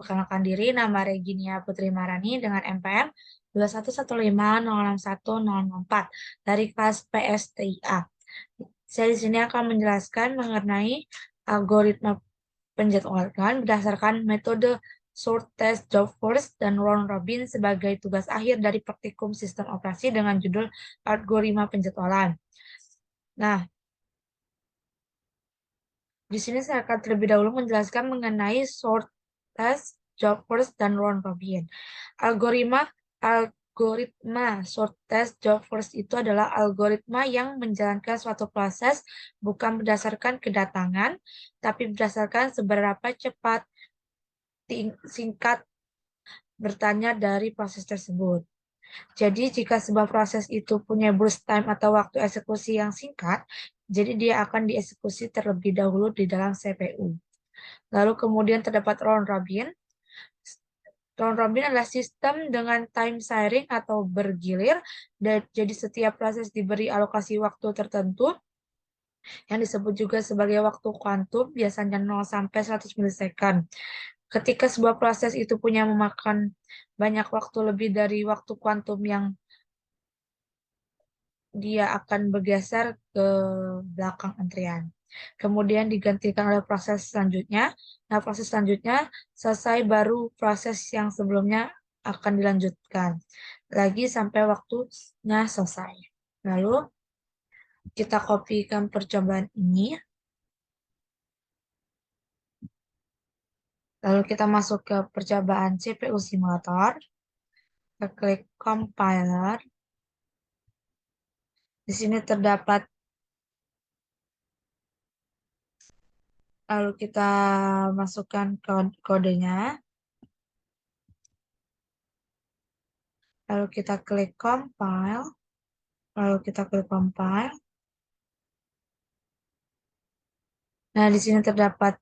Perkenalkan diri, nama Reginia Putri Marani dengan NPM 21150610004 dari kelas PSTIA. Saya di sini akan menjelaskan mengenai algoritma penjadwalan berdasarkan metode short test, job force, dan round robin sebagai tugas akhir dari praktikum sistem operasi dengan judul algoritma penjadwalan. Nah, di sini saya akan terlebih dahulu menjelaskan mengenai short test, job force, dan round robin. Algoritma short test, job force itu adalah algoritma yang menjalankan suatu proses bukan berdasarkan kedatangan, tapi berdasarkan seberapa cepat singkat bertanya dari proses tersebut. Jadi jika sebuah proses itu punya burst time atau waktu eksekusi yang singkat, jadi dia akan dieksekusi terlebih dahulu di dalam CPU. Lalu kemudian terdapat round robin. Round robin adalah sistem dengan time sharing atau bergilir. Jadi setiap proses diberi alokasi waktu tertentu yang disebut juga sebagai waktu kuantum, biasanya 0 sampai 100 milisekund. Ketika sebuah proses itu punya memakan banyak waktu lebih dari waktu kuantum yang dia akan bergeser ke belakang antrian. Kemudian digantikan oleh proses selanjutnya. Nah, proses selanjutnya selesai baru proses yang sebelumnya akan dilanjutkan. Lagi sampai waktunya selesai. Lalu kita kopikan percobaan ini. Lalu kita masuk ke percobaan CPU simulator. Kita klik compiler. Di sini terdapat, lalu kita masukkan kodenya. Lalu kita klik compile. Lalu kita klik compile. Nah, di sini terdapat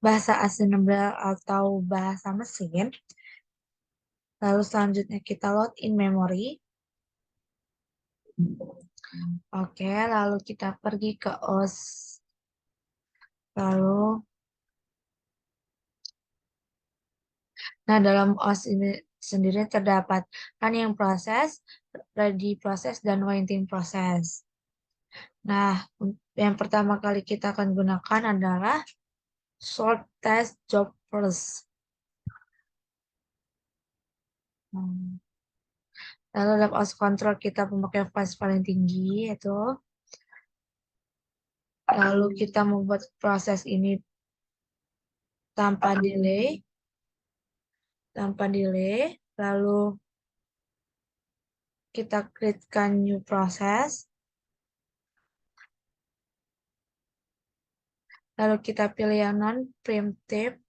bahasa assembler atau bahasa mesin. Lalu selanjutnya kita load in memory. Oke, lalu kita pergi ke OS. Lalu, nah dalam OS ini sendiri terdapat running process, ready process, dan waiting process. Nah, yang pertama kali kita akan gunakan adalah short test job first. Lalu dalam OS control kita pemakaian fast paling tinggi yaitu. Lalu kita membuat proses ini tanpa delay. Lalu kita createkan new process. Lalu kita pilih yang non preemptive.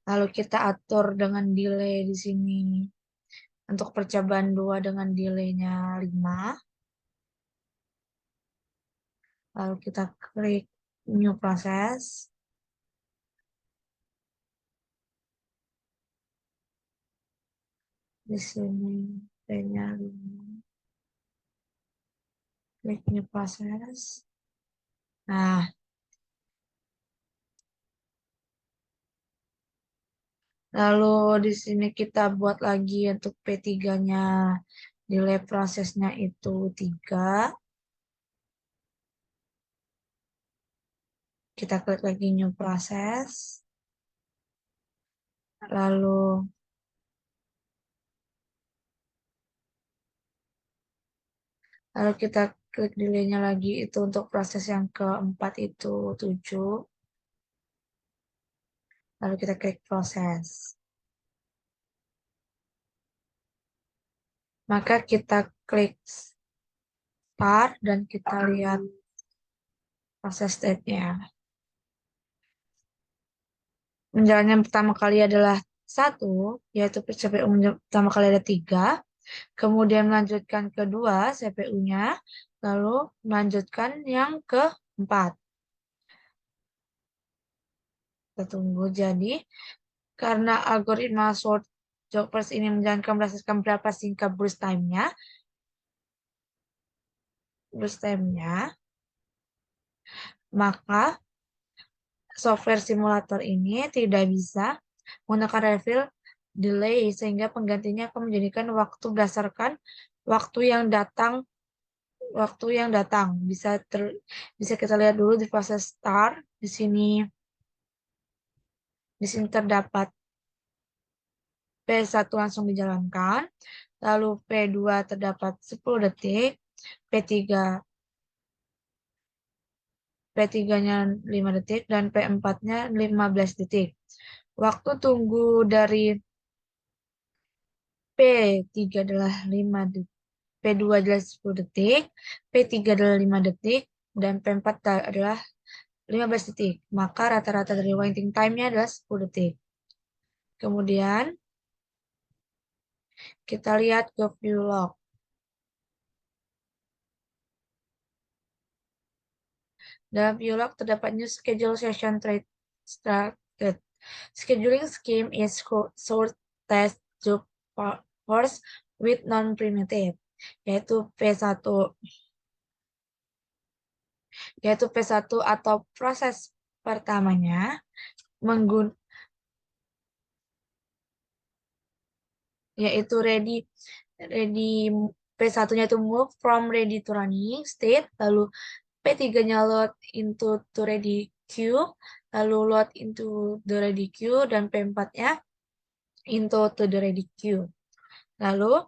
Lalu kita atur dengan delay di sini. Untuk percobaan 2 dengan delaynya 5. Lalu kita klik new process. Di sini delaynya 5. Klik new process. Nah, lalu di sini kita buat lagi untuk P3-nya. Delay prosesnya itu 3. Kita klik lagi new process. Lalu kita klik delay-nya lagi itu untuk proses yang keempat itu 7. Lalu kita klik proses. Maka kita klik start dan kita lihat proses state-nya. Menjalannya pertama kali adalah 1, yaitu CPU pertama kali ada 3. Kemudian melanjutkan kedua CPU-nya, lalu melanjutkan yang keempat. Kita tunggu. Jadi, karena algoritma short jobbers ini menjalankan berdasarkan berapa singkat burst time-nya, maka software simulator ini tidak bisa menggunakan refill delay sehingga penggantinya akan menjadikan waktu berdasarkan waktu yang datang bisa bisa kita lihat dulu di proses start. Di sini terdapat P1 langsung dijalankan, lalu P2 terdapat 10 detik, P3 P3-nya 5 detik dan P4-nya 15 detik. Waktu tunggu dari P3 adalah 5 detik, P2 adalah 10 detik, P3 adalah 5 detik, dan P4 adalah 15 detik. Maka rata-rata dari waiting time-nya adalah 10 detik. Kemudian kita lihat ke view log. Dalam view log terdapat new schedule session started. Scheduling scheme is short test job force with non-primitive, yaitu P1 atau proses pertamanya menggun yaitu ready P1-nya itu move from ready to running state, lalu P3-nya load into to ready queue, lalu load into the ready queue, dan P4-nya into to the ready queue. Lalu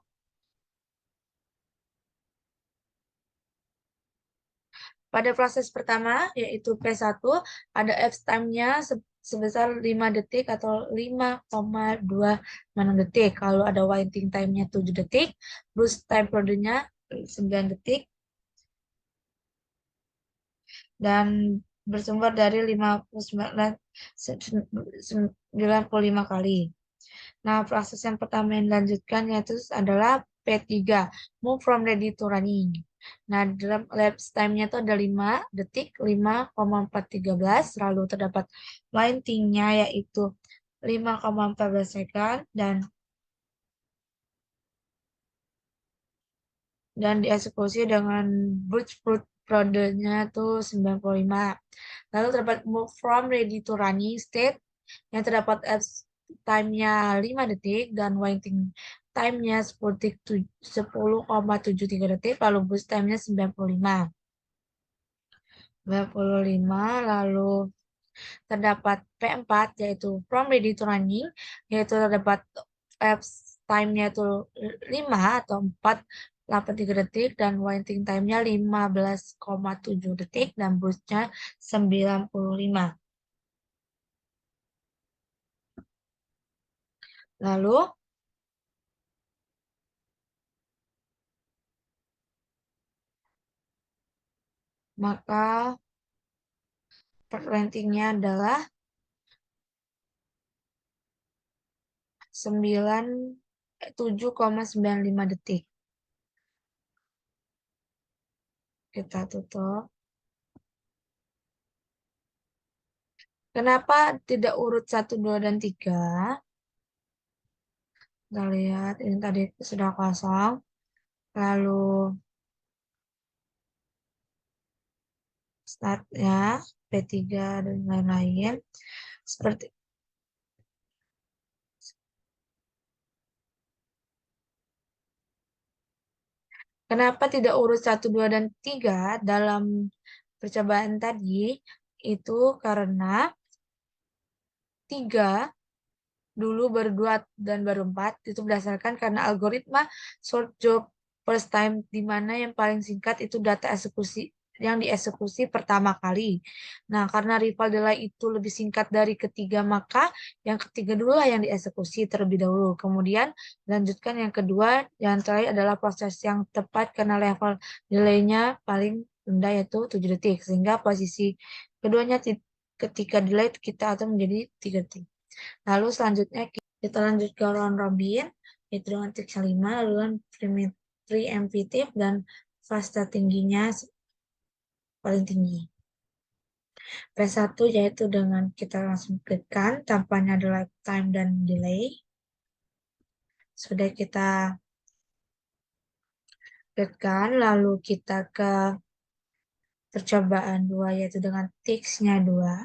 pada proses pertama, yaitu P1, ada F time-nya sebesar 5 detik atau 5,2 detik. Kalau ada waiting time-nya 7 detik, boost time period-nya 9 detik, dan bersumber dari 95 kali. Nah, proses yang pertama yang dilanjutkan yaitu adalah P3, move from ready to running. Nah, dalam lapse time-nya itu ada 5 detik, 5,413, lalu terdapat waiting-nya yaitu 5,14 second, dan dieksekusi dengan brute product-nya tuh 95. Lalu terdapat move from ready to running state yang terdapat time-nya 5 detik dan waiting time-nya 10,73 detik, lalu boost time-nya 95. Lalu terdapat P4 yaitu from ready to running, yaitu terdapat time-nya itu 5 atau 4,83 detik dan waiting time-nya 15,7 detik dan boost-nya 95. Lalu maka ratingnya adalah 7,95 detik. Kita tutup. Kenapa tidak urut 1, 2, dan 3? Kita lihat, ini tadi sudah kosong. Lalu startnya, P3, dan lain-lain. Seperti Kenapa tidak urut 1, 2, dan 3 dalam percobaan tadi? Itu karena 3 dulu, baru 2, dan baru 4 itu berdasarkan karena algoritma short job first time, di mana yang paling singkat itu data eksekusi yang dieksekusi pertama kali. Nah, karena rival delay itu lebih singkat dari ketiga, maka yang ketiga dulu lah yang dieksekusi terlebih dahulu. Kemudian lanjutkan yang kedua, yang terakhir adalah proses yang tepat karena level delay-nya paling rendah yaitu 7 detik. Sehingga posisi keduanya ketika delay kita akan menjadi 3 detik. Lalu selanjutnya kita lanjut ke round robin, yaitu dengan trik 5, lalu preemptive dan fase tingginya paling tinggi. P1 yaitu dengan kita langsung klikkan, tampaknya ada lifetime dan delay. Sudah kita klikkan, lalu kita ke percobaan 2 yaitu dengan ticksnya 2.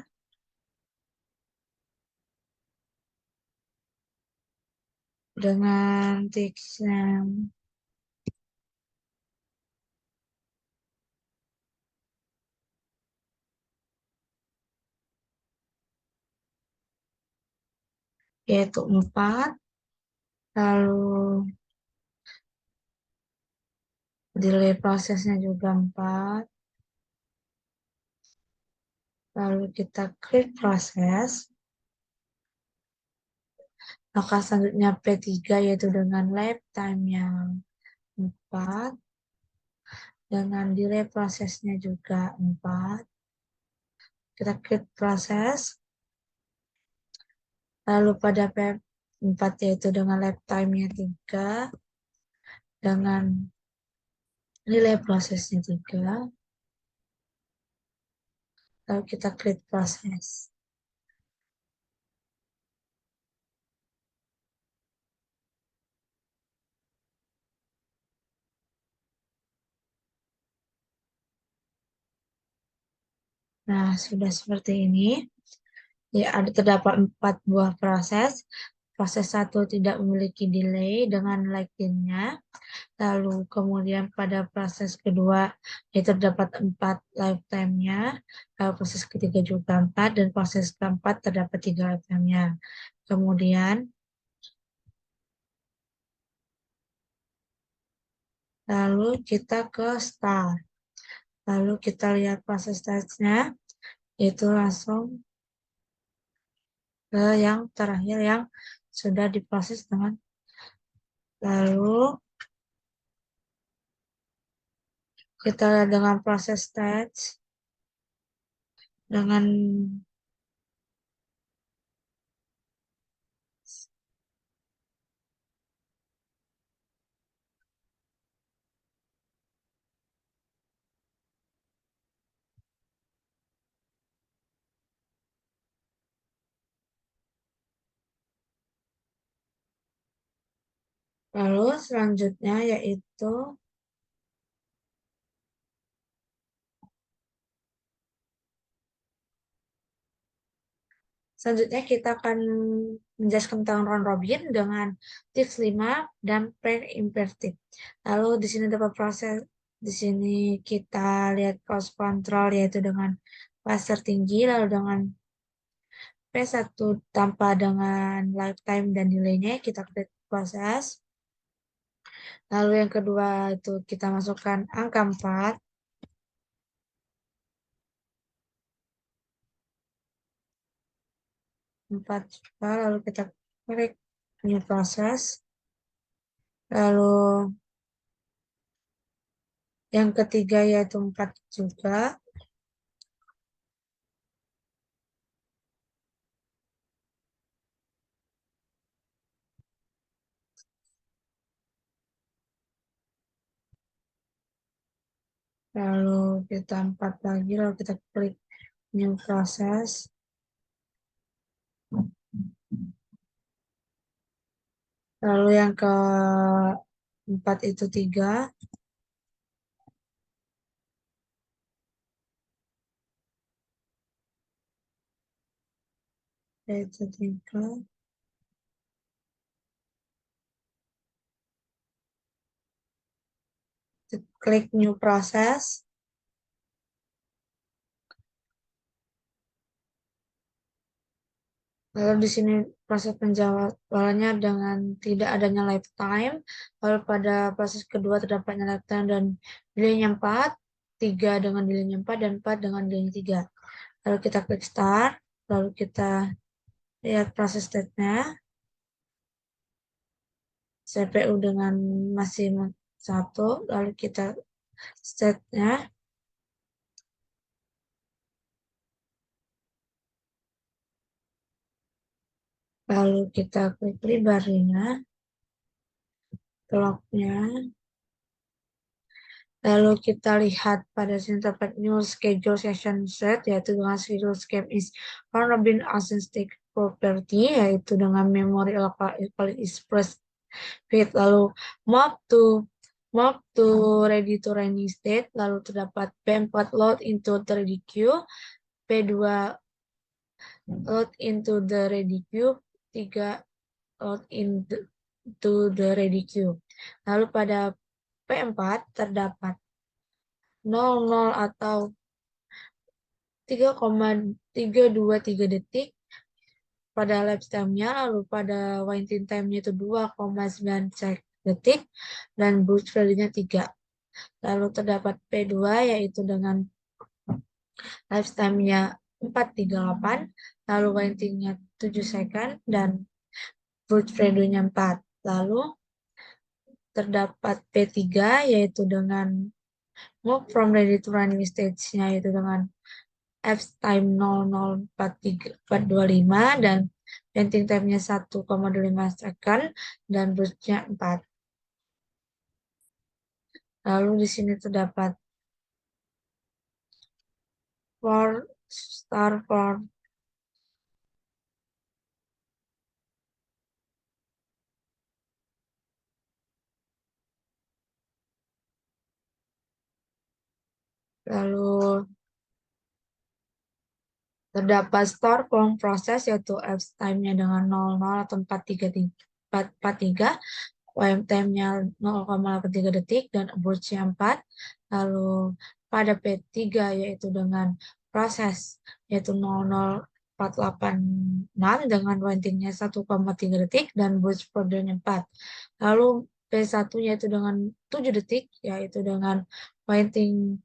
dengan tiksnya. Yaitu 4, lalu delay prosesnya juga 4, lalu kita klik proses, maka selanjutnya P3 yaitu dengan lifetime yang 4, dengan delay prosesnya juga 4, kita klik proses, lalu pada P4 yaitu dengan lifetime-nya 3, dengan delay prosesnya 3, lalu kita klik proses. Nah, sudah seperti ini. Ya, terdapat 4 buah proses. Proses 1 tidak memiliki delay dengan like-nya. Lalu kemudian pada proses kedua itu terdapat 4 lifetime-nya. Lalu proses ketiga juga 4 dan proses keempat terdapat 3 lifetime-nya. Kemudian lalu kita ke start. Lalu kita lihat proses testnya itu langsung ke yang terakhir yang sudah diproses dengan lalu kita lihat dengan proses stage dengan lalu selanjutnya yaitu selanjutnya kita akan menjelaskan tentang round robin dengan tips 5 dan pre-imperative. Lalu di sini dapat proses, di sini kita lihat cost control yaitu dengan pas tertinggi, lalu dengan P1 tanpa dengan lifetime dan nilainya kita klik proses. Lalu yang kedua itu kita masukkan angka 4. 4 juga, lalu kita klik new proses. Lalu yang ketiga yaitu 4 juga. Lalu kita 4 lagi, lalu kita klik new proses. Lalu yang keempat itu 3. Yaitu 3. Klik new proses. Lalu di sini proses penjawabannya dengan tidak adanya lifetime. Lalu pada proses kedua terdapatnya lifetime dan delaynya 4, 3 dengan delaynya 4, dan 4 dengan delaynya 3. Lalu kita klik start, lalu kita lihat proses state-nya. CPU dengan masih 1, lalu kita state-nya. Lalu kita klik library-nya, clock-nya. Lalu kita lihat pada sini terdapat new schedule session set, yaitu dengan schedule scheme is Robin Async property, yaitu dengan memory local express fit. Lalu map to ready to running state. Lalu terdapat P4 load into the ready queue, P2 load into the ready queue, 3 load in to the ready queue. Lalu pada P4 terdapat 00 atau 3,323 detik pada lapse time-nya, lalu pada waiting time-nya itu 2,9 detik, dan burst value-nya 3. Lalu terdapat P2 yaitu dengan lapse time-nya 438, lalu waiting-nya 7 second, dan burst value-nya 4. Lalu terdapat P3 yaitu dengan move from ready to running stage-nya yaitu dengan F time 0,043,425 dan painting time-nya 1,25 second dan burst-nya 4. Lalu di sini terdapat for star for lalu terdapat store form proses yaitu F time-nya dengan 00 atau 443, WM time-nya 0,83 detik dan burst-nya 4. Lalu pada P3 yaitu dengan proses yaitu 00486 dengan waiting-nya 1,3 detik dan burst further-nya 4. Lalu P1 yaitu dengan 7 detik yaitu dengan waiting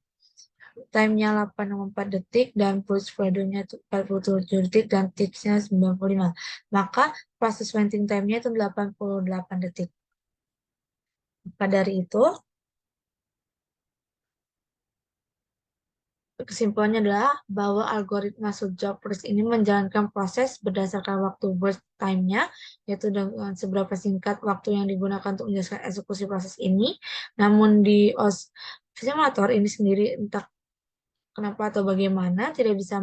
time-nya 8,4 detik dan burst further-nya 47 detik dan tips-nya 95. Maka proses waiting time-nya itu 88 detik. Maka dari itu, kesimpulannya adalah bahwa algoritma job burst ini menjalankan proses berdasarkan waktu burst time-nya, yaitu dengan seberapa singkat waktu yang digunakan untuk menjelaskan eksekusi proses ini. Namun di OS simulator ini sendiri entah kenapa atau bagaimana tidak bisa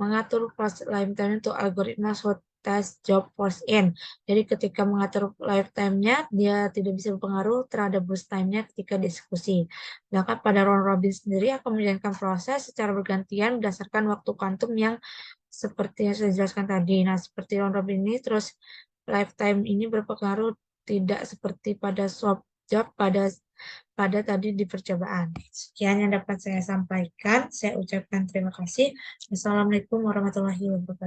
mengatur proses lifetime untuk algoritma short test job force in. Jadi ketika mengatur lifetime-nya, dia tidak bisa berpengaruh terhadap burst time-nya ketika dieksekusi. Sedangkan pada round robin sendiri akan menjalankan proses secara bergantian berdasarkan waktu kuantum yang seperti yang saya jelaskan tadi. Nah, seperti round robin ini, terus lifetime ini berpengaruh tidak seperti pada swap job pada tadi di percobaan. Sekian yang dapat saya sampaikan. Saya ucapkan terima kasih. Assalamualaikum warahmatullahi wabarakatuh.